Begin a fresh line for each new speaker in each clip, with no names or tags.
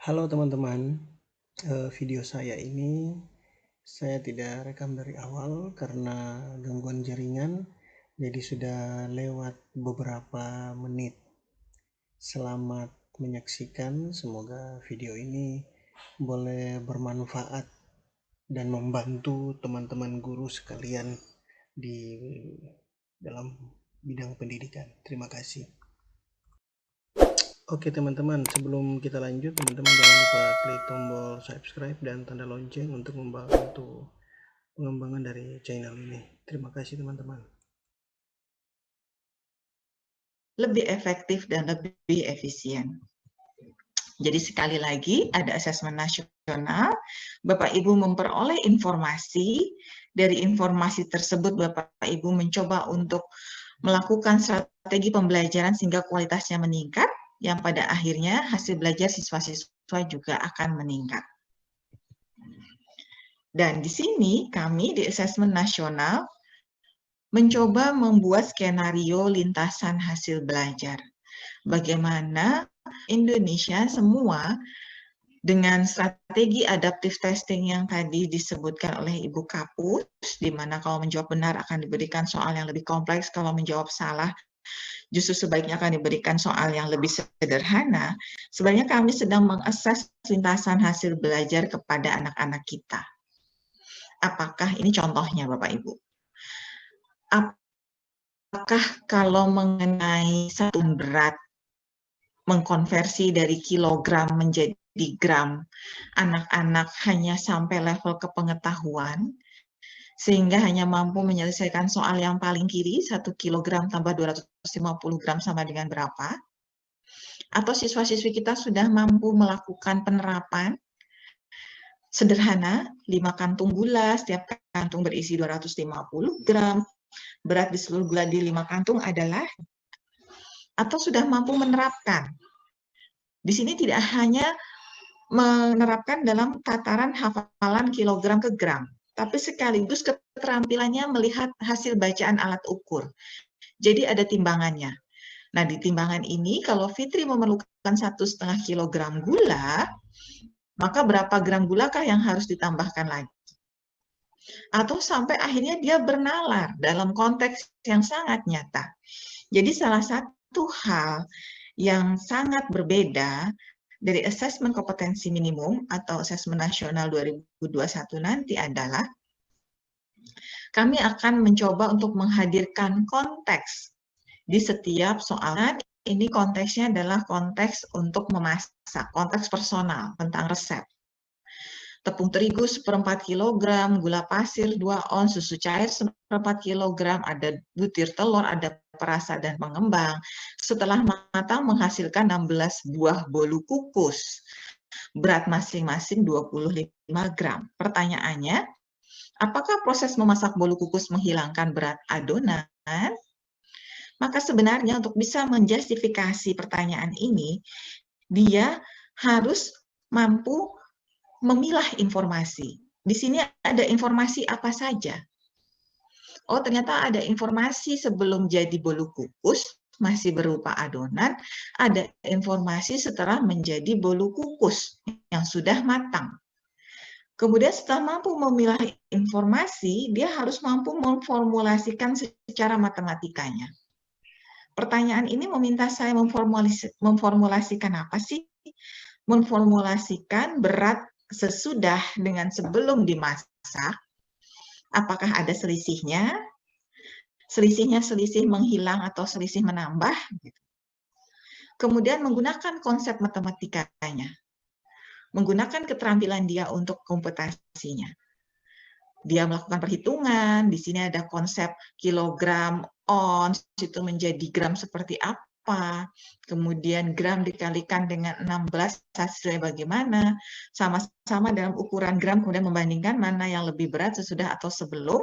Halo teman-teman, video saya ini saya tidak rekam dari awal karena gangguan jaringan, jadi sudah lewat beberapa menit. Selamat menyaksikan, semoga video ini boleh bermanfaat dan membantu teman-teman guru sekalian di dalam bidang pendidikan. Terima kasih. Oke teman-teman, sebelum kita lanjut, teman-teman jangan lupa klik tombol subscribe dan tanda lonceng untuk membantu pengembangan dari channel ini. Terima kasih teman-teman.
Lebih efektif dan lebih efisien. Jadi sekali lagi ada asesmen nasional, Bapak Ibu memperoleh informasi, dari informasi tersebut Bapak Ibu mencoba untuk melakukan strategi pembelajaran sehingga kualitasnya meningkat, yang pada akhirnya hasil belajar siswa-siswa juga akan meningkat. Dan di sini kami di asesmen nasional mencoba membuat skenario lintasan hasil belajar. Bagaimana Indonesia semua dengan strategi adaptive testing yang tadi disebutkan oleh Ibu Kapus, di mana kalau menjawab benar akan diberikan soal yang lebih kompleks, kalau menjawab salah justru sebaiknya akan diberikan soal yang lebih sederhana. Sebenarnya kami sedang mengakses lintasan hasil belajar kepada anak-anak kita. Apakah ini contohnya Bapak Ibu? Apakah kalau mengenai satu berat, mengkonversi dari kilogram menjadi gram, anak-anak hanya sampai level kepengetahuan, sehingga hanya mampu menyelesaikan soal yang paling kiri, 1 kilogram tambah 250 gram sama dengan berapa? Atau siswa-siswi kita sudah mampu melakukan penerapan sederhana, 5 kantung gula, setiap kantung berisi 250 gram, berat di seluruh gula di 5 kantung adalah, atau sudah mampu menerapkan. Di sini tidak hanya menerapkan dalam tataran hafalan kilogram ke gram, tapi sekaligus keterampilannya melihat hasil bacaan alat ukur. Jadi ada timbangannya. Nah, di timbangan ini kalau Fitri memerlukan 1,5 kilogram gula, maka berapa gram gulakah yang harus ditambahkan lagi? Atau sampai akhirnya dia bernalar dalam konteks yang sangat nyata. Jadi salah satu hal yang sangat berbeda dari asesmen kompetensi minimum atau asesmen nasional 2021 nanti adalah kami akan mencoba untuk menghadirkan konteks di setiap soalan. Ini konteksnya adalah konteks untuk memasak, konteks personal tentang resep. Tepung terigu 1/4 kilogram, gula pasir 2 ons, susu cair 1/4 kilogram, ada butir telur, ada perasa dan pengembang. Setelah matang menghasilkan 16 buah bolu kukus. Berat masing-masing 25 gram. Pertanyaannya, apakah proses memasak bolu kukus menghilangkan berat adonan? Maka sebenarnya untuk bisa menjustifikasi pertanyaan ini, dia harus mampu memilah informasi. Di sini ada informasi apa saja? Oh, ternyata ada informasi sebelum jadi bolu kukus, masih berupa adonan, ada informasi setelah menjadi bolu kukus yang sudah matang. Kemudian setelah mampu memilah informasi, dia harus mampu memformulasikan secara matematikanya. Pertanyaan ini meminta saya memformulasikan apa sih? Memformulasikan berat sesudah dengan sebelum dimasak, apakah ada selisihnya? Selisihnya selisih menghilang atau selisih menambah? Kemudian menggunakan konsep matematikanya, menggunakan keterampilan dia untuk komputasinya. Dia melakukan perhitungan, di sini ada konsep kilogram, ons, itu menjadi gram seperti apa, kemudian gram dikalikan dengan 16 hasilnya bagaimana, sama-sama dalam ukuran gram, kemudian membandingkan mana yang lebih berat sesudah atau sebelum,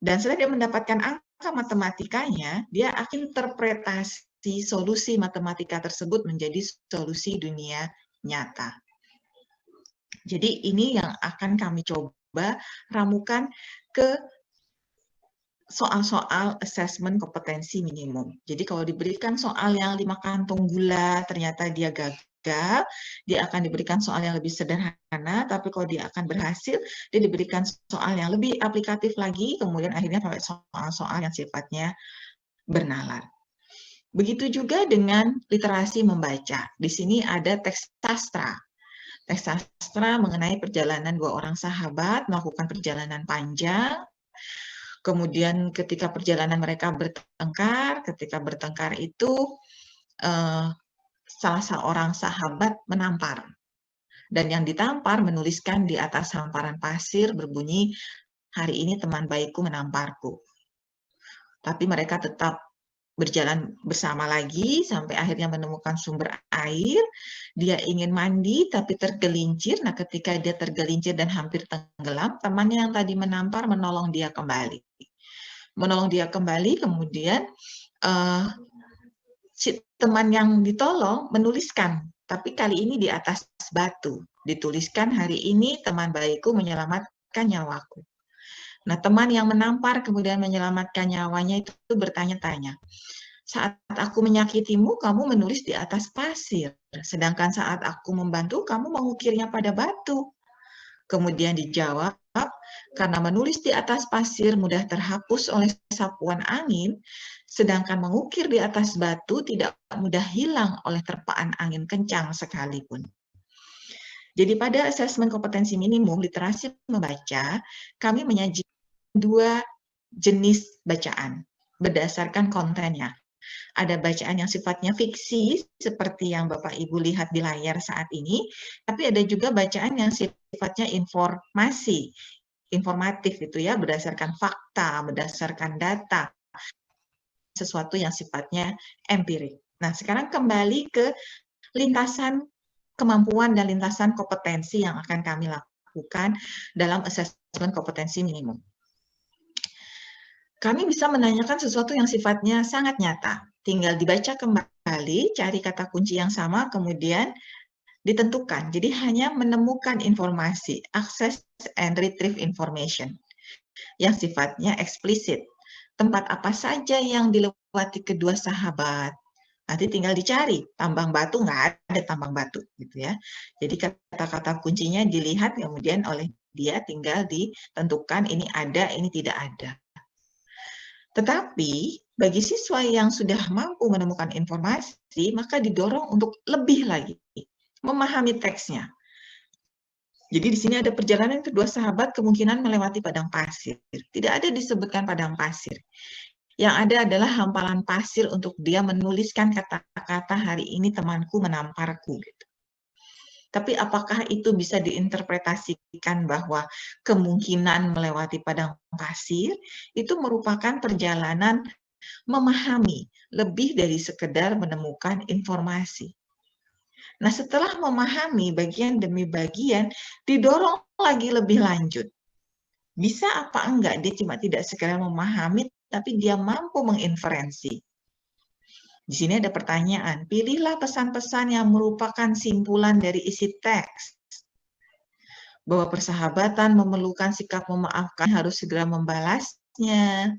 dan setelah dia mendapatkan angka matematikanya, dia akan interpretasi solusi matematika tersebut menjadi solusi dunia nyata. Jadi ini yang akan kami coba ramukan ke soal-soal asesmen kompetensi minimum. Jadi kalau diberikan soal yang 5 kantung gula, ternyata dia gagal, dia akan diberikan soal yang lebih sederhana, tapi kalau dia akan berhasil, dia diberikan soal yang lebih aplikatif lagi, kemudian akhirnya pakai soal-soal yang sifatnya bernalar. Begitu juga dengan literasi membaca. Di sini ada teks sastra. Teks sastra mengenai perjalanan 2 orang sahabat melakukan perjalanan panjang. Kemudian ketika perjalanan mereka ketika bertengkar itu salah seorang sahabat menampar. Dan yang ditampar menuliskan di atas hamparan pasir berbunyi, "Hari ini teman baikku menamparku." Tapi mereka tetap berjalan bersama lagi sampai akhirnya menemukan sumber air. Dia ingin mandi tapi tergelincir. Nah, ketika dia tergelincir dan hampir tenggelam, temannya yang tadi menampar menolong dia kembali. Kemudian si teman yang ditolong menuliskan, tapi kali ini di atas batu. Dituliskan, "Hari ini teman baikku menyelamatkan nyawaku." Nah, teman yang menampar kemudian menyelamatkan nyawanya itu bertanya-tanya, "Saat aku menyakitimu, kamu menulis di atas pasir. Sedangkan saat aku membantu, kamu mengukirnya pada batu." Kemudian dijawab, "Karena menulis di atas pasir mudah terhapus oleh sapuan angin, sedangkan mengukir di atas batu tidak mudah hilang oleh terpaan angin kencang sekalipun." Jadi pada asesmen kompetensi minimum literasi membaca, kami menyajikan 2 jenis bacaan berdasarkan kontennya. Ada bacaan yang sifatnya fiksi, seperti yang Bapak Ibu lihat di layar saat ini, tapi ada juga bacaan yang sifatnya informatif gitu ya, berdasarkan fakta, berdasarkan data, sesuatu yang sifatnya empirik. Nah, sekarang kembali ke lintasan kemampuan dan lintasan kompetensi yang akan kami lakukan dalam asesmen kompetensi minimum. Kami bisa menanyakan sesuatu yang sifatnya sangat nyata. Tinggal dibaca kembali, cari kata kunci yang sama, kemudian ditentukan. Jadi hanya menemukan informasi, access and retrieve information, yang sifatnya eksplisit. Tempat apa saja yang dilewati kedua sahabat. Nanti tinggal dicari, tambang batu, nggak ada tambang batu, gitu ya. Jadi kata-kata kuncinya dilihat, kemudian oleh dia tinggal ditentukan ini ada, ini tidak ada. Tetapi bagi siswa yang sudah mampu menemukan informasi, maka didorong untuk lebih lagi memahami teksnya. Jadi di sini ada perjalanan kedua sahabat kemungkinan melewati padang pasir. Tidak ada disebutkan padang pasir. Yang ada adalah hamparan pasir untuk dia menuliskan kata-kata, "Hari ini temanku menamparku." Gitu. Tapi apakah itu bisa diinterpretasikan bahwa kemungkinan melewati padang pasir itu merupakan perjalanan memahami lebih dari sekedar menemukan informasi. Nah, setelah memahami bagian demi bagian, didorong lagi lebih lanjut. Bisa apa enggak dia cuma tidak sekedar memahami, tapi dia mampu menginferensi. Di sini ada pertanyaan, pilihlah pesan-pesan yang merupakan simpulan dari isi teks. Bahwa persahabatan memerlukan sikap memaafkan, harus segera membalasnya.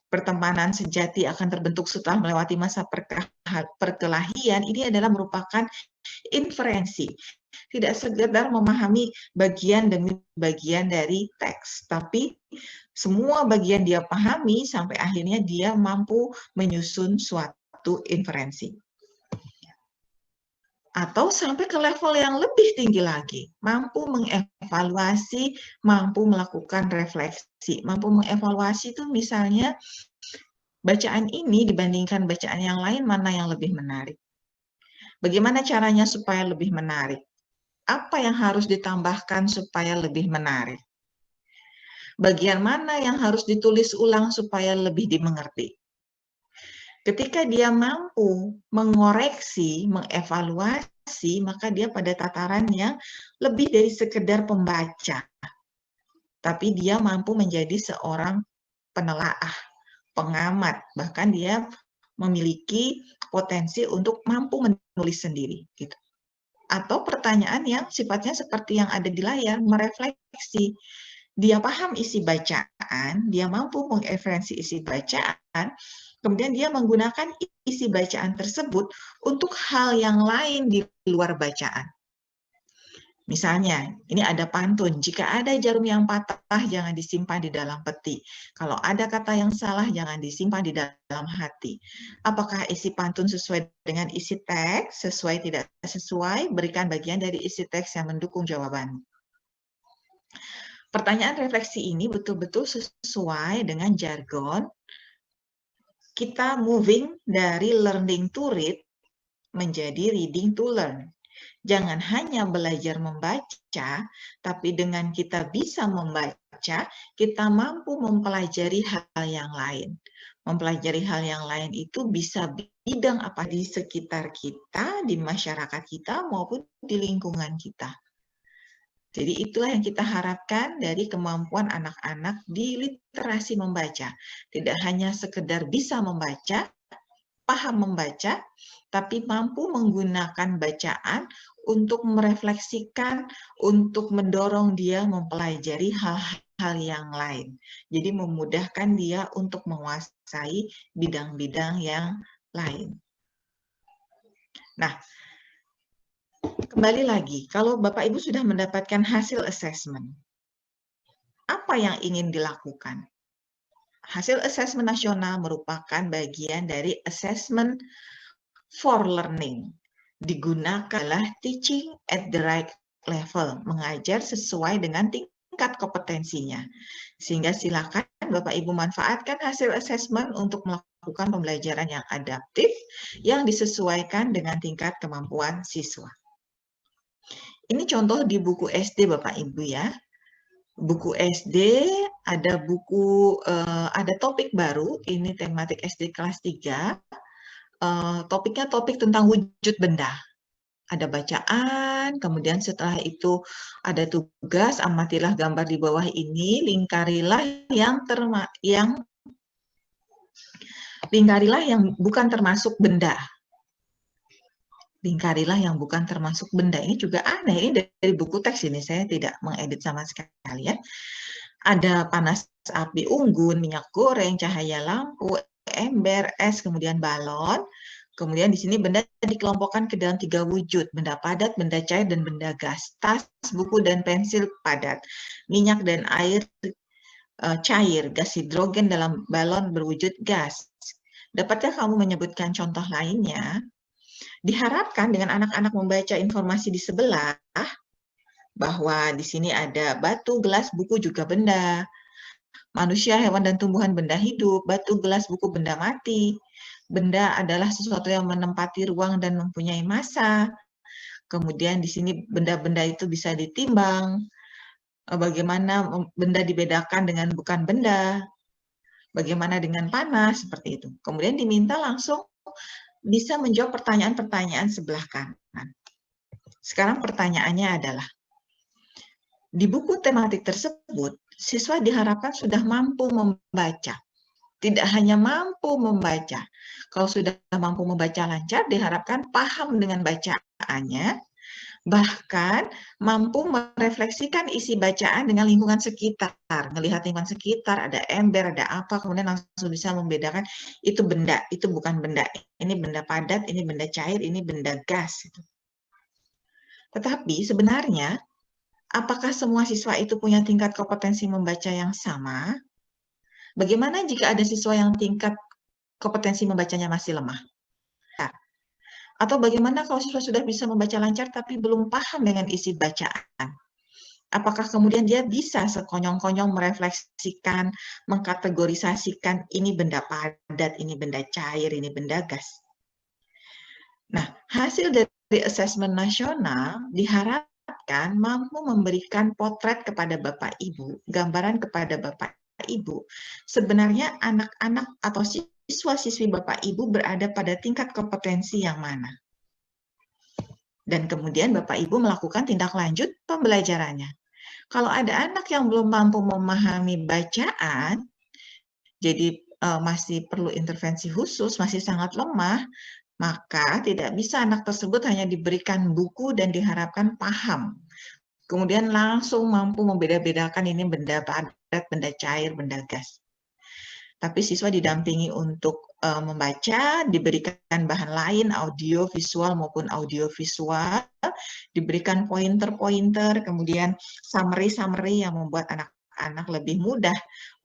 Pertemanan sejati akan terbentuk setelah melewati masa perkelahian, ini adalah merupakan inferensi. Tidak sekedar memahami bagian demi bagian dari teks, tapi semua bagian dia pahami sampai akhirnya dia mampu menyusun suatu inferensi. Atau sampai ke level yang lebih tinggi lagi, mampu mengevaluasi, mampu melakukan refleksi. Mampu mengevaluasi itu misalnya, bacaan ini dibandingkan bacaan yang lain, mana yang lebih menarik? Bagaimana caranya supaya lebih menarik? Apa yang harus ditambahkan supaya lebih menarik? Bagian mana yang harus ditulis ulang supaya lebih dimengerti? Ketika dia mampu mengoreksi, mengevaluasi, maka dia pada tataran yang lebih dari sekedar pembaca. Tapi dia mampu menjadi seorang penelaah, pengamat, bahkan dia memiliki potensi untuk mampu menulis sendiri. Gitu. Atau pertanyaan yang sifatnya seperti yang ada di layar, merefleksi. Dia paham isi bacaan, bacaan, dia mampu menginferensi isi bacaan, kemudian dia menggunakan isi bacaan tersebut untuk hal yang lain di luar bacaan. Misalnya, ini ada pantun, jika ada jarum yang patah, jangan disimpan di dalam peti. Kalau ada kata yang salah, jangan disimpan di dalam hati. Apakah isi pantun sesuai dengan isi teks, sesuai tidak sesuai, berikan bagian dari isi teks yang mendukung jawaban. Pertanyaan refleksi ini betul-betul sesuai dengan jargon kita moving dari learning to read menjadi reading to learn. Jangan hanya belajar membaca, tapi dengan kita bisa membaca, kita mampu mempelajari hal yang lain. Mempelajari hal yang lain itu bisa bidang apa di sekitar kita, di masyarakat kita, maupun di lingkungan kita. Jadi itulah yang kita harapkan dari kemampuan anak-anak di literasi membaca. Tidak hanya sekedar bisa membaca, paham membaca, tapi mampu menggunakan bacaan untuk merefleksikan, untuk mendorong dia mempelajari hal-hal yang lain. Jadi memudahkan dia untuk menguasai bidang-bidang yang lain. Nah, kembali lagi, kalau Bapak Ibu sudah mendapatkan hasil assessment, apa yang ingin dilakukan? Hasil assessment nasional merupakan bagian dari assessment for learning. Digunakanlah teaching at the right level, mengajar sesuai dengan tingkat kompetensinya. Sehingga silakan Bapak Ibu manfaatkan hasil assessment untuk melakukan pembelajaran yang adaptif, yang disesuaikan dengan tingkat kemampuan siswa. Ini contoh di buku SD Bapak Ibu ya. Buku SD ada ada topik baru, ini tematik SD kelas 3. Topiknya topik tentang wujud benda. Ada bacaan, kemudian setelah itu ada tugas, amatilah gambar di bawah ini, lingkarilah yang bukan termasuk benda. Lingkarilah yang bukan termasuk benda. Ini juga aneh, ini dari buku teks ini, saya tidak mengedit sama sekali ya. Ada panas api unggun, minyak goreng, cahaya lampu, ember, es, kemudian balon. Kemudian di sini benda dikelompokkan ke dalam 3 wujud, benda padat, benda cair, dan benda gas. Tas, buku, dan pensil padat. Minyak dan air cair, gas hidrogen dalam balon berwujud gas. Dapatkah kamu menyebutkan contoh lainnya? Diharapkan dengan anak-anak membaca informasi di sebelah, bahwa di sini ada batu, gelas, buku juga benda. Manusia, hewan, dan tumbuhan benda hidup, batu, gelas, buku benda mati. Benda adalah sesuatu yang menempati ruang dan mempunyai massa. Kemudian di sini benda-benda itu bisa ditimbang. Bagaimana benda dibedakan dengan bukan benda. Bagaimana dengan panas, seperti itu. Kemudian diminta langsung bisa menjawab pertanyaan-pertanyaan sebelah kanan. Sekarang pertanyaannya adalah, di buku tematik tersebut, siswa diharapkan sudah mampu membaca. Tidak hanya mampu membaca. Kalau sudah mampu membaca lancar, diharapkan paham dengan bacaannya, bahkan mampu merefleksikan isi bacaan dengan lingkungan sekitar. Melihat lingkungan sekitar, ada ember, ada apa, kemudian langsung bisa membedakan itu benda, itu bukan benda. Ini benda padat, ini benda cair, ini benda gas. Tetapi sebenarnya, apakah semua siswa itu punya tingkat kompetensi membaca yang sama? Bagaimana jika ada siswa yang tingkat kompetensi membacanya masih lemah? Atau bagaimana kalau siswa sudah bisa membaca lancar tapi belum paham dengan isi bacaan? Apakah kemudian dia bisa sekonyong-konyong merefleksikan, mengkategorisasikan ini benda padat, ini benda cair, ini benda gas? Nah, hasil dari asesmen nasional diharapkan mampu memberikan potret kepada Bapak Ibu, gambaran kepada Bapak Ibu. Sebenarnya anak-anak atau siswa-siswi Bapak Ibu berada pada tingkat kompetensi yang mana. Dan kemudian Bapak Ibu melakukan tindak lanjut pembelajarannya. Kalau ada anak yang belum mampu memahami bacaan, jadi masih perlu intervensi khusus, masih sangat lemah, maka tidak bisa anak tersebut hanya diberikan buku dan diharapkan paham. Kemudian langsung mampu membeda-bedakan ini benda padat, berat, benda cair, benda gas. Tapi siswa didampingi untuk membaca, diberikan bahan lain, audio, visual maupun audio visual, diberikan pointer-pointer, kemudian summary-summary yang membuat anak-anak lebih mudah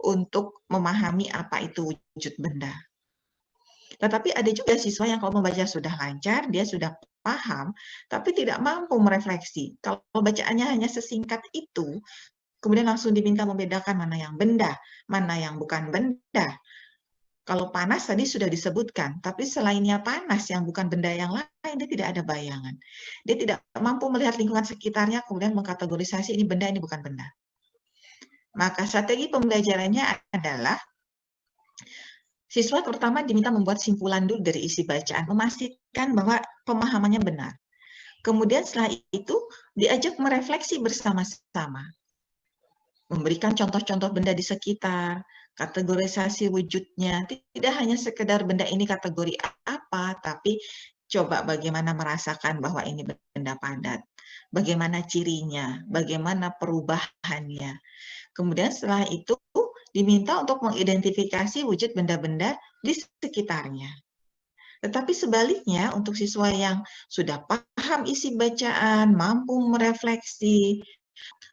untuk memahami apa itu wujud benda. Tetapi ada juga siswa yang kalau membaca sudah lancar, dia sudah paham, tapi tidak mampu merefleksi. Kalau bacaannya hanya sesingkat itu, kemudian langsung diminta membedakan mana yang benda, mana yang bukan benda. Kalau panas tadi sudah disebutkan, tapi selainnya panas yang bukan benda yang lain, dia tidak ada bayangan. Dia tidak mampu melihat lingkungan sekitarnya, kemudian mengkategorisasi ini benda, ini bukan benda. Maka strategi pembelajarannya adalah siswa terutama diminta membuat simpulan dulu dari isi bacaan, memastikan bahwa pemahamannya benar. Kemudian setelah itu diajak merefleksi bersama-sama. Memberikan contoh-contoh benda di sekitar, kategorisasi wujudnya, tidak hanya sekedar benda ini kategori apa, tapi coba bagaimana merasakan bahwa ini benda padat, bagaimana cirinya, bagaimana perubahannya. Kemudian setelah itu diminta untuk mengidentifikasi wujud benda-benda di sekitarnya. Tetapi sebaliknya untuk siswa yang sudah paham isi bacaan, mampu merefleksi,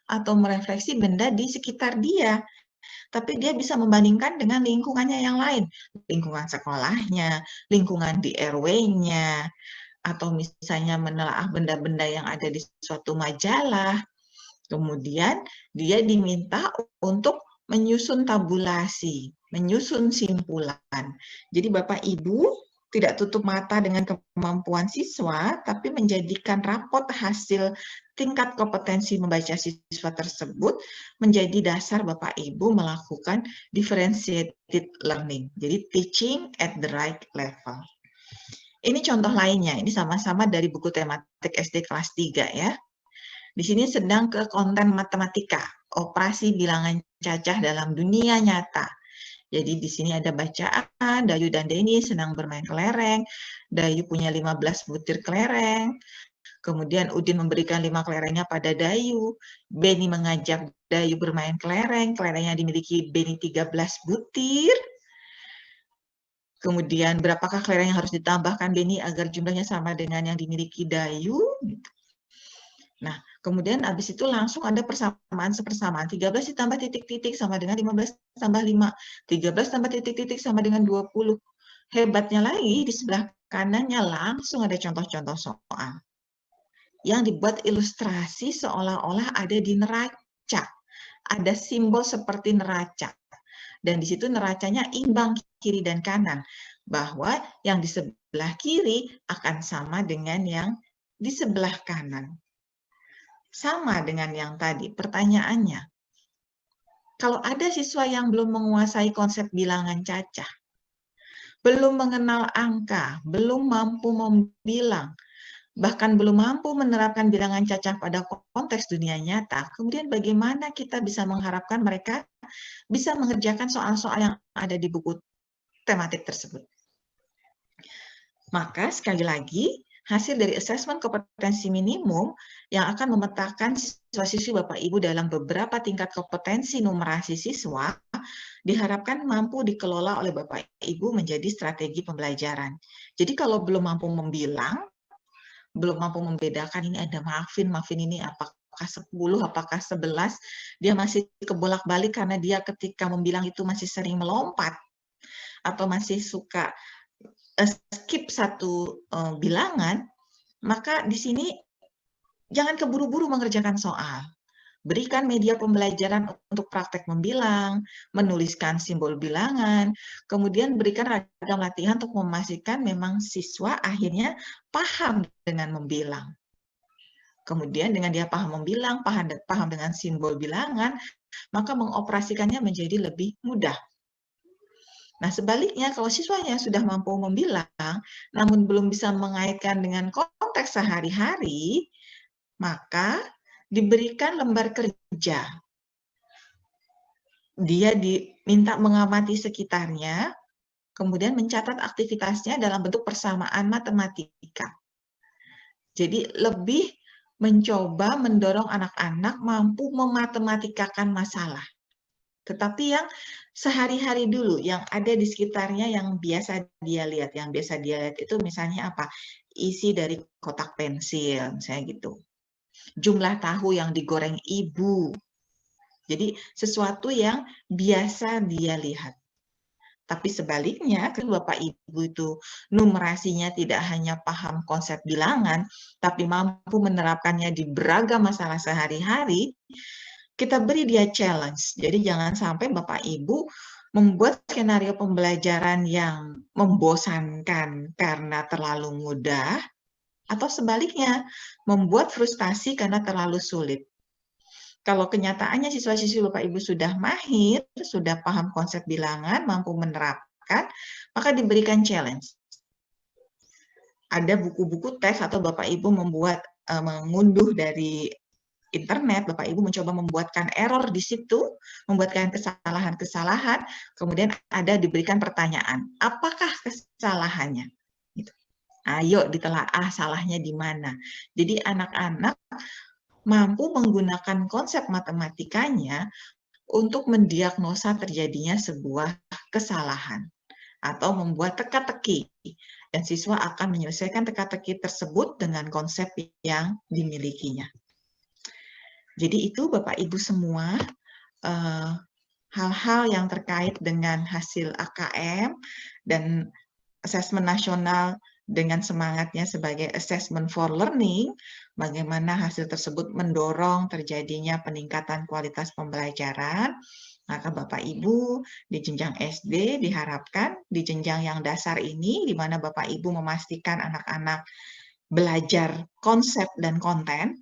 atau merefleksi benda di sekitar dia, tapi dia bisa membandingkan dengan lingkungannya yang lain, lingkungan sekolahnya, lingkungan di RW-nya, atau misalnya menelaah benda-benda yang ada di suatu majalah. Kemudian dia diminta untuk menyusun tabulasi, menyusun simpulan. Jadi Bapak Ibu tidak tutup mata dengan kemampuan siswa, tapi menjadikan rapot hasil tingkat kompetensi membaca siswa tersebut menjadi dasar Bapak Ibu melakukan differentiated learning. Jadi teaching at the right level. Ini contoh lainnya, ini sama-sama dari buku tematik SD kelas 3 ya. Di sini sedang ke konten matematika, operasi bilangan cacah dalam dunia nyata. Jadi di sini ada bacaan, Dayu dan Denny senang bermain kelereng, Dayu punya 15 butir kelereng, kemudian Udin memberikan 5 kelerengnya pada Dayu, Beni mengajak Dayu bermain kelereng, kelerengnya dimiliki Beni 13 butir, kemudian berapakah kelereng yang harus ditambahkan Beni agar jumlahnya sama dengan yang dimiliki Dayu. Nah, kemudian habis itu langsung ada persamaan sepersamaan. 13 ditambah titik-titik sama dengan 15 tambah 5. 13 tambah titik-titik sama dengan 20. Hebatnya lagi, di sebelah kanannya langsung ada contoh-contoh soal. Yang dibuat ilustrasi seolah-olah ada di neraca. Ada simbol seperti neraca. Dan di situ neracanya imbang kiri dan kanan. Bahwa yang di sebelah kiri akan sama dengan yang di sebelah kanan. Sama dengan yang tadi, pertanyaannya, kalau ada siswa yang belum menguasai konsep bilangan cacah, belum mengenal angka, belum mampu membilang, bahkan belum mampu menerapkan bilangan cacah pada konteks dunia nyata, kemudian bagaimana kita bisa mengharapkan mereka bisa mengerjakan soal-soal yang ada di buku tematik tersebut. Maka sekali lagi, hasil dari asesmen kompetensi minimum yang akan memetakan siswa-siswi Bapak Ibu dalam beberapa tingkat kompetensi numerasi siswa diharapkan mampu dikelola oleh Bapak Ibu menjadi strategi pembelajaran. Jadi kalau belum mampu membilang, belum mampu membedakan ini ada muffin ini apakah 10, apakah 11, dia masih kebolak-balik karena dia ketika membilang itu masih sering melompat atau masih suka skip satu bilangan, maka di sini jangan keburu-buru mengerjakan soal. Berikan media pembelajaran untuk praktek membilang, menuliskan simbol bilangan, kemudian berikan ragam latihan untuk memastikan memang siswa akhirnya paham dengan membilang. Kemudian dengan dia paham membilang, paham dengan simbol bilangan, maka mengoperasikannya menjadi lebih mudah. Nah, sebaliknya kalau siswanya sudah mampu membilang, namun belum bisa mengaitkan dengan konteks sehari-hari, maka diberikan lembar kerja. Dia diminta mengamati sekitarnya, kemudian mencatat aktivitasnya dalam bentuk persamaan matematika. Jadi lebih mencoba mendorong anak-anak mampu memmatematikakan masalah. tetapi yang sehari-hari dulu, yang ada di sekitarnya yang biasa dia lihat. Yang biasa dia lihat itu misalnya apa? Isi dari kotak pensil, misalnya gitu. Jumlah tahu yang digoreng ibu. Jadi sesuatu yang biasa dia lihat. Tapi sebaliknya, kalau Bapak Ibu itu numerasinya tidak hanya paham konsep bilangan, tapi mampu menerapkannya di beragam masalah sehari-hari, kita beri dia challenge. Jadi jangan sampai Bapak Ibu membuat skenario pembelajaran yang membosankan karena terlalu mudah, atau sebaliknya, membuat frustasi karena terlalu sulit. Kalau kenyataannya siswa-siswi Bapak Ibu sudah mahir, sudah paham konsep bilangan, mampu menerapkan, maka diberikan challenge. Ada buku-buku teks atau Bapak Ibu mengunduh dari internet, Bapak Ibu mencoba membuatkan error di situ, membuatkan kesalahan-kesalahan, kemudian ada diberikan pertanyaan, apakah kesalahannya? Gitu. Ayo ditelaah salahnya di mana. Jadi anak-anak mampu menggunakan konsep matematikanya untuk mendiagnosa terjadinya sebuah kesalahan atau membuat teka-teki, dan siswa akan menyelesaikan teka-teki tersebut dengan konsep yang dimilikinya. Jadi itu Bapak Ibu semua hal-hal yang terkait dengan hasil AKM dan asesmen nasional dengan semangatnya sebagai assessment for learning, bagaimana hasil tersebut mendorong terjadinya peningkatan kualitas pembelajaran. Maka Bapak Ibu di jenjang SD diharapkan di jenjang yang dasar ini, di mana Bapak Ibu memastikan anak-anak belajar konsep dan konten,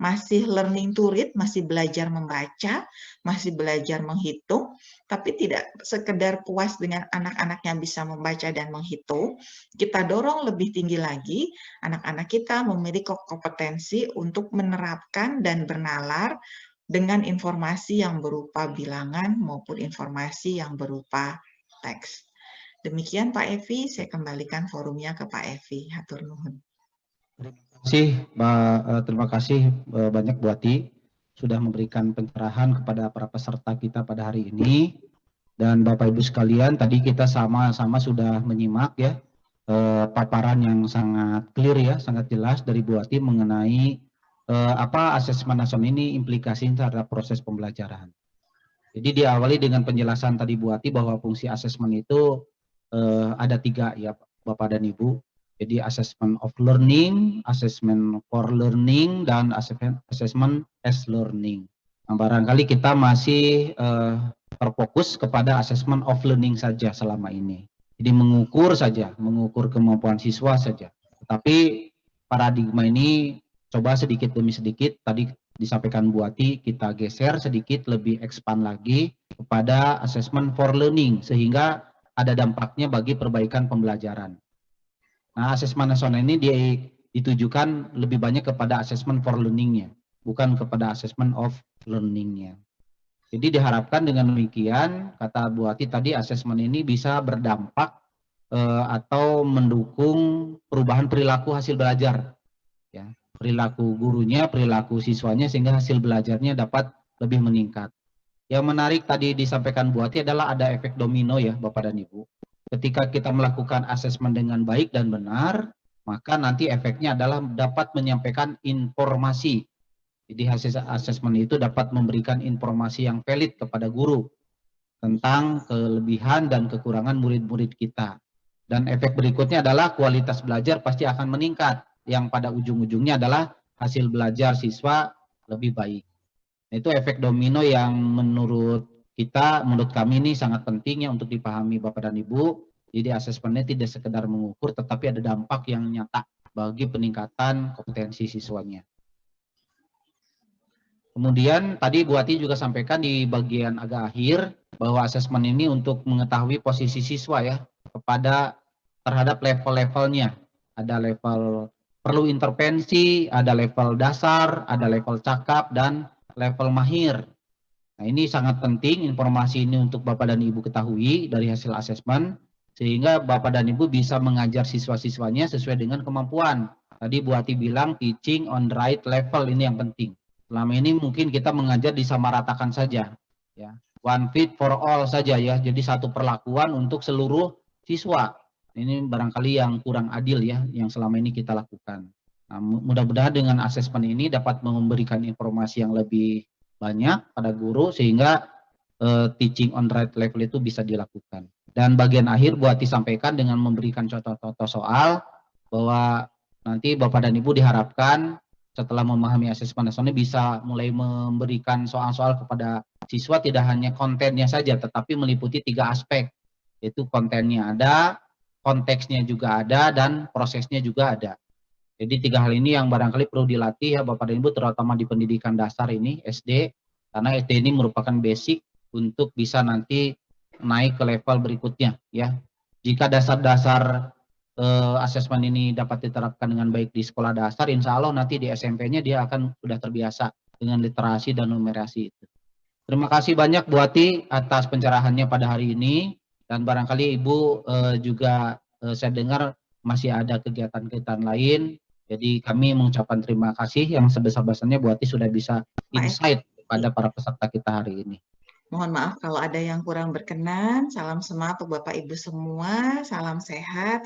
masih learning to read, masih belajar membaca, masih belajar menghitung, tapi tidak sekedar puas dengan anak-anaknya bisa membaca dan menghitung. Kita dorong lebih tinggi lagi, anak-anak kita memiliki kompetensi untuk menerapkan dan bernalar dengan informasi yang berupa bilangan maupun informasi yang berupa teks. Demikian Pak Evi, saya kembalikan forumnya ke Pak Evi. Hatur nuhun.
Terima kasih banyak Bu Ati sudah memberikan pencerahan kepada para peserta kita pada hari ini. Dan Bapak Ibu sekalian, tadi kita sama-sama sudah menyimak ya paparan yang sangat clear ya, sangat jelas dari Bu Ati mengenai apa asesmen nasional ini implikasinya terhadap proses pembelajaran. Jadi diawali dengan penjelasan tadi Bu Ati bahwa fungsi asesmen itu ada 3 ya Bapak dan Ibu. Jadi assessment of learning, assessment for learning, dan assessment as learning. Nah, barangkali kita masih terfokus kepada assessment of learning saja selama ini. Jadi mengukur saja, mengukur kemampuan siswa saja. Tetapi paradigma ini coba sedikit demi sedikit, tadi disampaikan Bu Ati, kita geser sedikit lebih expand lagi kepada assessment for learning, sehingga ada dampaknya bagi perbaikan pembelajaran. Nah, asesmen nasional ini ditujukan lebih banyak kepada assessment for learning-nya, bukan kepada assessment of learning-nya. Jadi diharapkan dengan demikian, kata Bu Ati tadi, asesmen ini bisa berdampak atau mendukung perubahan perilaku hasil belajar, ya, perilaku gurunya, perilaku siswanya, sehingga hasil belajarnya dapat lebih meningkat. Yang menarik tadi disampaikan Bu Ati adalah ada efek domino ya Bapak dan Ibu. Ketika kita melakukan asesmen dengan baik dan benar, maka nanti efeknya adalah dapat menyampaikan informasi. Jadi hasil asesmen itu dapat memberikan informasi yang valid kepada guru tentang kelebihan dan kekurangan murid-murid kita. Dan efek berikutnya adalah kualitas belajar pasti akan meningkat, yang pada ujung-ujungnya adalah hasil belajar siswa lebih baik. Itu efek domino yang menurut kami ini sangat penting ya untuk dipahami Bapak dan Ibu. Jadi asesmennya tidak sekedar mengukur, tetapi ada dampak yang nyata bagi peningkatan kompetensi siswanya. Kemudian tadi Bu Ati juga sampaikan di bagian agak akhir bahwa asesmen ini untuk mengetahui posisi siswa ya terhadap level-levelnya. Ada level perlu intervensi, ada level dasar, ada level cakap, dan level mahir. Nah, ini sangat penting informasi ini untuk Bapak dan Ibu ketahui dari hasil asesmen, sehingga Bapak dan Ibu bisa mengajar siswa-siswanya sesuai dengan kemampuan. Tadi Bu Ati bilang teaching on the right level, ini yang penting. Selama ini mungkin kita mengajar disamaratakan saja, ya. one fit for all saja ya. Jadi satu perlakuan untuk seluruh siswa. Ini barangkali yang kurang adil ya, yang selama ini kita lakukan. Nah, mudah-mudahan dengan asesmen ini dapat memberikan informasi yang lebih banyak pada guru sehingga teaching on right level itu bisa dilakukan. Dan bagian akhir buat disampaikan dengan memberikan contoh-contoh soal bahwa nanti Bapak dan Ibu diharapkan setelah memahami asesmen nasional bisa mulai memberikan soal-soal kepada siswa, tidak hanya kontennya saja tetapi meliputi 3 aspek, yaitu kontennya ada, konteksnya juga ada, dan prosesnya juga ada. Jadi 3 hal ini yang barangkali perlu dilatih ya Bapak dan Ibu, terutama di pendidikan dasar ini SD, karena SD ini merupakan basic untuk bisa nanti naik ke level berikutnya ya. Jika dasar-dasar asesmen ini dapat diterapkan dengan baik di sekolah dasar, insya Allah nanti di SMP-nya dia akan sudah terbiasa dengan literasi dan numerasi itu. Terima kasih banyak Bu Ati atas pencerahannya pada hari ini, dan barangkali Ibu juga saya dengar masih ada kegiatan-kegiatan lain, jadi kami mengucapkan terima kasih yang sebesar-besarnya Bu Ati sudah bisa insight pada para peserta kita hari ini.
Mohon maaf kalau ada yang kurang berkenan. Salam semangat untuk Bapak Ibu semua, salam sehat.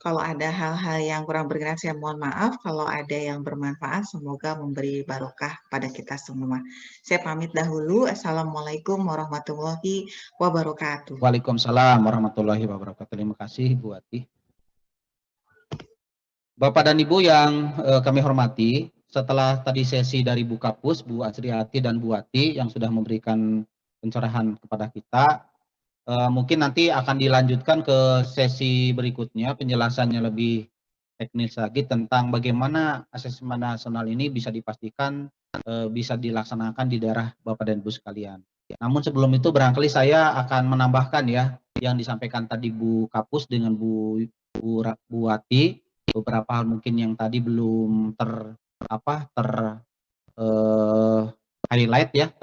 Kalau ada hal-hal yang kurang berkenan, saya mohon maaf. Kalau ada yang bermanfaat, semoga memberi barokah pada kita semua. Saya pamit dahulu. Assalamualaikum warahmatullahi wabarakatuh.
Waalaikumsalam warahmatullahi wabarakatuh. Terima kasih Bu Ati. Bapak dan Ibu yang kami hormati, setelah tadi sesi dari Bu Kapus, Bu Asriati dan Bu Ati yang sudah memberikan pencerahan kepada kita, mungkin nanti akan dilanjutkan ke sesi berikutnya, penjelasannya lebih teknis lagi tentang bagaimana asesmen nasional ini bisa dipastikan bisa dilaksanakan di daerah Bapak dan Ibu sekalian. Namun sebelum itu barangkali saya akan menambahkan ya yang disampaikan tadi Bu Kapus dengan Bu Wati, beberapa hal mungkin yang tadi belum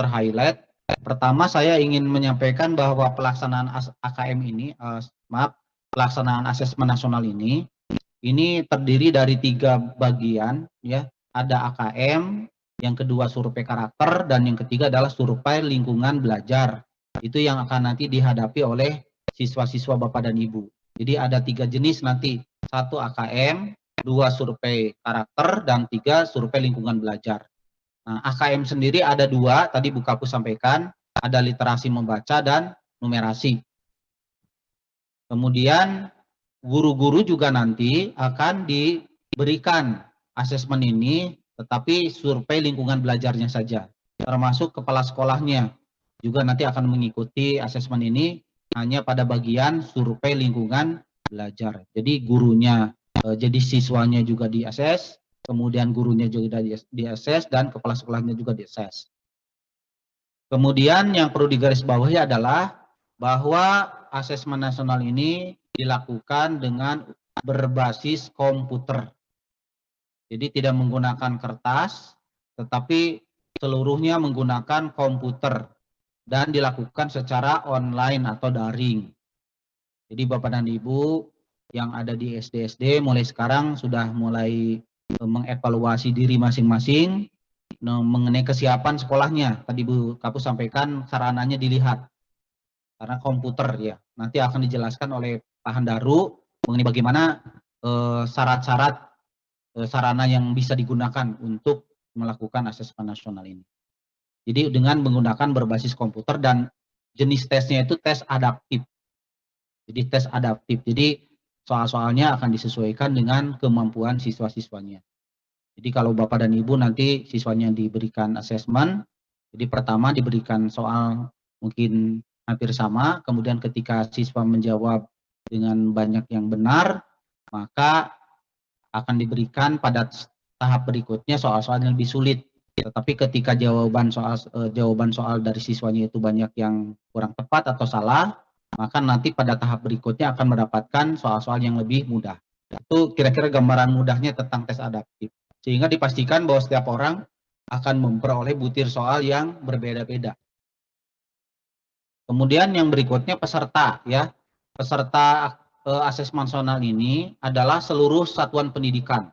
highlight. Pertama saya ingin menyampaikan bahwa pelaksanaan AKM ini, pelaksanaan asesmen nasional ini terdiri dari 3 bagian ya. Ada AKM, yang kedua survei karakter, dan yang ketiga adalah survei lingkungan belajar. Itu yang akan nanti dihadapi oleh siswa-siswa Bapak dan Ibu. Jadi ada 3 jenis nanti, 1 AKM, 2 survei karakter, dan 3 survei lingkungan belajar. Nah, AKM sendiri ada 2, tadi Bu Kapus sampaikan, ada literasi membaca dan numerasi. Kemudian guru-guru juga nanti akan diberikan asesmen ini, tetapi survei lingkungan belajarnya saja, termasuk kepala sekolahnya juga nanti akan mengikuti asesmen ini hanya pada bagian survei lingkungan belajar. Jadi gurunya, jadi siswanya juga diakses, kemudian gurunya juga diakses, dan kepala sekolahnya juga diakses. Kemudian yang perlu digarisbawahi adalah bahwa asesmen nasional ini dilakukan dengan berbasis komputer. Jadi tidak menggunakan kertas, tetapi seluruhnya menggunakan komputer dan dilakukan secara online atau daring. Jadi Bapak dan Ibu yang ada di SD-SD mulai sekarang sudah mulai mengevaluasi diri masing-masing mengenai kesiapan sekolahnya. Tadi Bu Kapus sampaikan sarananya dilihat karena komputer ya. Nanti akan dijelaskan oleh Pak Handaru mengenai bagaimana syarat-syarat sarana yang bisa digunakan untuk melakukan asesmen nasional ini. Jadi dengan menggunakan berbasis komputer dan jenis tesnya itu tes adaptif. Jadi tes adaptif. Jadi soal-soalnya akan disesuaikan dengan kemampuan siswa-siswanya. Jadi kalau Bapak dan Ibu nanti siswanya diberikan asesmen, jadi pertama diberikan soal mungkin hampir sama, kemudian ketika siswa menjawab dengan banyak yang benar, maka akan diberikan pada tahap berikutnya soal-soal yang lebih sulit. Tetapi ketika jawaban soal dari siswanya itu banyak yang kurang tepat atau salah, maka nanti pada tahap berikutnya akan mendapatkan soal-soal yang lebih mudah. Itu kira-kira gambaran mudahnya tentang tes adaptif. Sehingga dipastikan bahwa setiap orang akan memperoleh butir soal yang berbeda-beda. Kemudian yang berikutnya peserta ya. Peserta asesmen nasional ini adalah seluruh satuan pendidikan.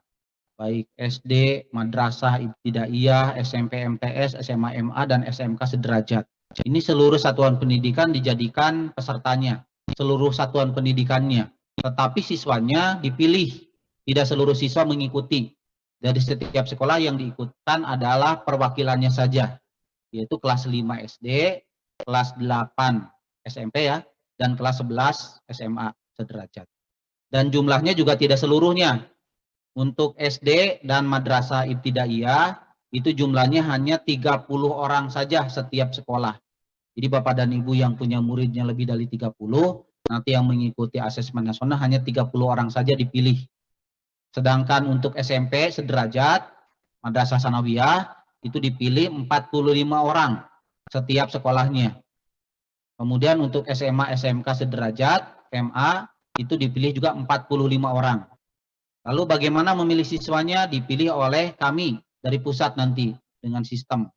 Baik SD, madrasah, ibtidaiyah, SMP MTS, SMA MA, dan SMK sederajat. Ini seluruh satuan pendidikan dijadikan pesertanya, seluruh satuan pendidikannya. Tetapi siswanya dipilih, tidak seluruh siswa mengikuti. Dari setiap sekolah yang diikutkan adalah perwakilannya saja, yaitu kelas 5 SD, kelas 8 SMP ya, dan kelas 11 SMA sederajat. Dan jumlahnya juga tidak seluruhnya. Untuk SD dan madrasah ibtidaiyah itu jumlahnya hanya 30 orang saja setiap sekolah. Jadi Bapak dan Ibu yang punya muridnya lebih dari 30, nanti yang mengikuti asesmen nasional hanya 30 orang saja dipilih. Sedangkan untuk SMP sederajat, madrasah sanawiyah, itu dipilih 45 orang setiap sekolahnya. Kemudian untuk SMA, SMK sederajat, MA, itu dipilih juga 45 orang. Lalu bagaimana memilih siswanya? Dipilih oleh kami dari pusat nanti dengan sistem.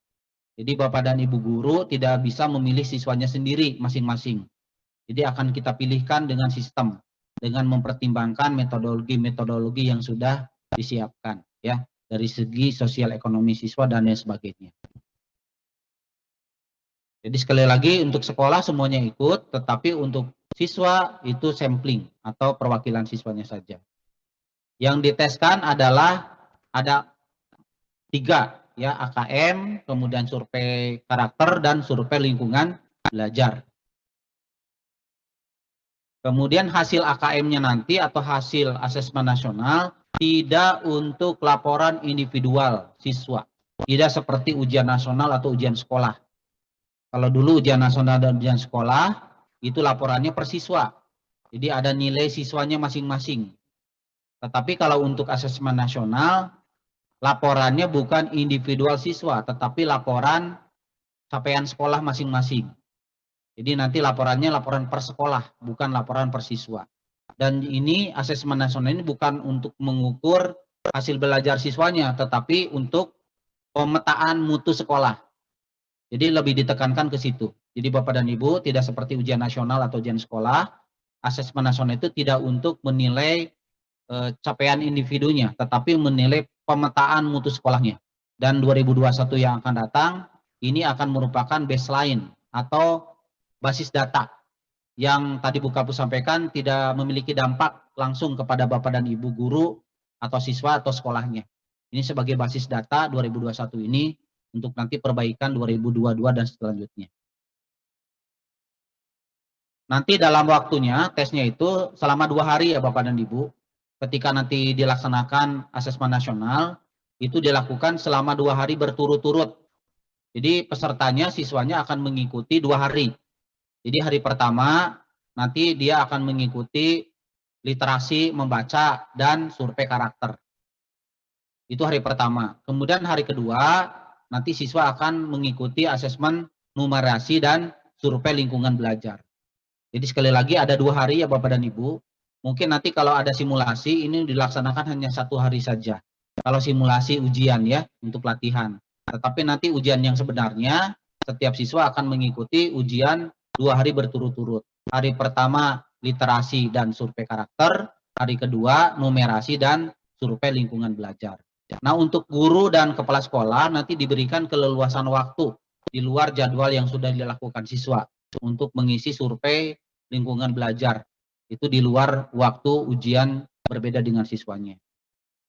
Jadi Bapak dan Ibu guru tidak bisa memilih siswanya sendiri masing-masing. Jadi akan kita pilihkan dengan sistem, dengan mempertimbangkan metodologi-metodologi yang sudah disiapkan ya, dari segi sosial ekonomi siswa dan lain sebagainya. Jadi sekali lagi untuk sekolah semuanya ikut, tetapi untuk siswa itu sampling atau perwakilan siswanya saja. Yang diteskan adalah ada 3 ya, AKM, kemudian survei karakter dan survei lingkungan belajar. Kemudian hasil AKM-nya nanti atau hasil asesmen nasional tidak untuk laporan individual siswa. Tidak seperti ujian nasional atau ujian sekolah. Kalau dulu ujian nasional dan ujian sekolah, itu laporannya per siswa. Jadi ada nilai siswanya masing-masing. Tetapi kalau untuk asesmen nasional, laporannya bukan individual siswa, tetapi laporan capaian sekolah masing-masing. Jadi nanti laporannya laporan per sekolah, bukan laporan per siswa. Dan ini asesmen nasional ini bukan untuk mengukur hasil belajar siswanya, tetapi untuk pemetaan mutu sekolah. Jadi lebih ditekankan ke situ. Jadi Bapak dan Ibu tidak seperti ujian nasional atau ujian sekolah, asesmen nasional itu tidak untuk menilai capaian individunya, tetapi menilai pemetaan mutu sekolahnya. Dan 2021 yang akan datang, ini akan merupakan baseline atau basis data yang tadi Bu Kapus sampaikan tidak memiliki dampak langsung kepada Bapak dan Ibu guru atau siswa atau sekolahnya. Ini sebagai basis data 2021 ini untuk nanti perbaikan 2022 dan selanjutnya. Nanti dalam waktunya tesnya itu selama 2 hari ya Bapak dan Ibu. Ketika nanti dilaksanakan asesmen nasional, itu dilakukan selama 2 hari berturut-turut. Jadi pesertanya, siswanya akan mengikuti 2 hari. Jadi hari pertama nanti dia akan mengikuti literasi, membaca, dan survei karakter. Itu hari pertama. Kemudian hari kedua nanti siswa akan mengikuti asesmen numerasi dan survei lingkungan belajar. Jadi sekali lagi ada 2 hari ya Bapak dan Ibu. Mungkin nanti kalau ada simulasi ini dilaksanakan hanya 1 hari saja. Kalau simulasi ujian ya untuk latihan. Tetapi nanti ujian yang sebenarnya setiap siswa akan mengikuti ujian 2 hari berturut-turut. Hari pertama literasi dan survei karakter, hari kedua numerasi dan survei lingkungan belajar. Nah untuk guru dan kepala sekolah nanti diberikan keleluasan waktu di luar jadwal yang sudah dilakukan siswa untuk mengisi survei lingkungan belajar. Itu di luar waktu ujian berbeda dengan siswanya.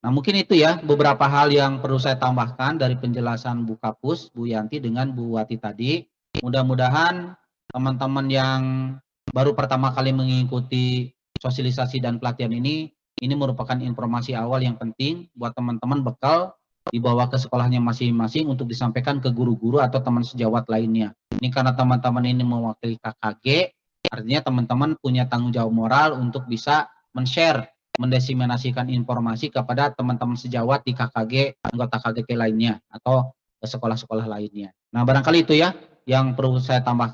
Nah mungkin itu ya beberapa hal yang perlu saya tambahkan dari penjelasan Bu Kapus, Bu Yanti dengan Bu Wati tadi. Mudah-mudahan teman-teman yang baru pertama kali mengikuti sosialisasi dan pelatihan ini merupakan informasi awal yang penting buat teman-teman bekal dibawa ke sekolahnya masing-masing untuk disampaikan ke guru-guru atau teman sejawat lainnya. Ini karena teman-teman ini mewakili KKG, artinya teman-teman punya tanggung jawab moral untuk bisa men-share, mendiseminasikan informasi kepada teman-teman sejawat di KKG, anggota KKG lainnya atau sekolah-sekolah lainnya. Nah barangkali itu ya yang perlu saya tambahkan.